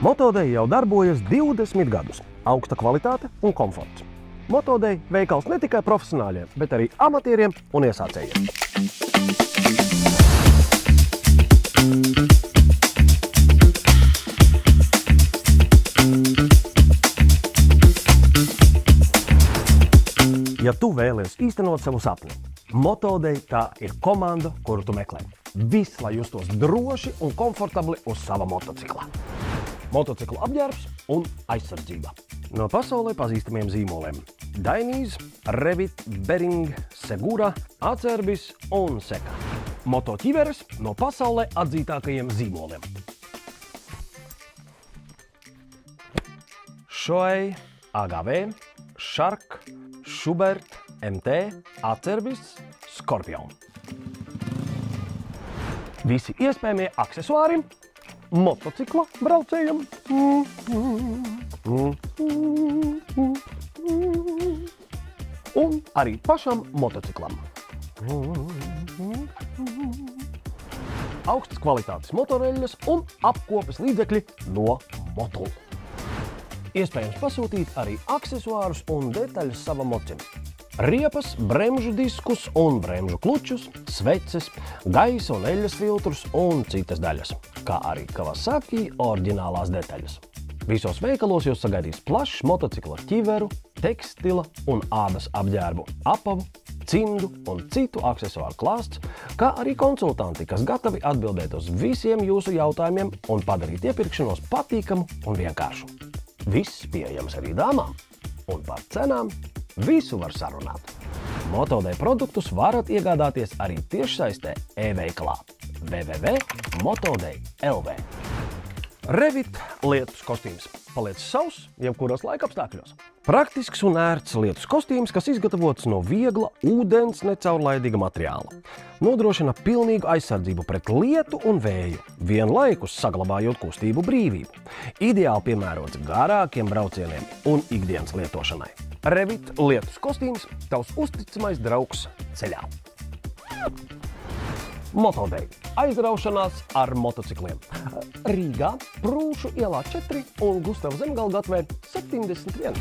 Motodei jau darbojas 20 gadus. Augsta kvalitāte un komforts. Motodei veikals ne tikai profesionāļiem, bet arī amatieriem un iesācējiem. Ja tu vēlies īstenot savu sapni, Motodei tā ir komanda, kuru tu meklē. Viss, lai justos droši un komfortabli uz sava motocikla. Motocikla apģērbs un aizsardzība. No pasaulē pazīstamiem zīmoliem – Dainese, Revit, Bering, Segura, Acerbis un Seka. Motoķiveres no pasaulē atzītākajiem zīmoliem. Shoei, AGV, Shark, Schubert, MT, Acerbis, Scorpion. Visi iespējamie aksesuāri motocikla braucējam. Un arī pašam motociklam. Augstas kvalitātes motoreļļas un apkopes līdzekļi no Motul. Iespējams pasūtīt arī aksesuārus un detaļas savam mocim. Riepas, bremžu diskus un bremžu klučus, sveces, gaisa un eļļas filtrus un citas daļas, kā arī Kawasaki oriģinālās detaļas. Visos veikalos jūs sagaidīs plašs motocikla ķiveru, tekstila un ādas apģērbu, apavu, cimdu un citu aksesuāru klāsts, kā arī konsultanti, kas gatavi atbildēt uz visiem jūsu jautājumiem un padarīt iepirkšanos patīkamu un vienkāršu. Viss pieejams arī dāmām, un par cenām visu var sarunāt. Motodei produktus varat iegādāties arī tiešsaistē e-veikalā www.motodei.lv. Revit lietus kostīms paliec sauss jebkuros laikapstākļos. Praktisks un ērts lietus kostīms, kas izgatavots no viegla, ūdens necaurlaidīga materiāla. Nodrošina pilnīgu aizsardzību pret lietu un vēju, vienlaikus saglabājot kustību brīvību. Ideāli piemērots garākiem braucieniem un ikdienas lietošanai. Revit lietus kostīms – tavs uzticamais draugs ceļā. Motodei – aizraušanās ar motocikliem. Rīgā, Prūšu ielā 4 un Gustava Zemgala gatvē 71.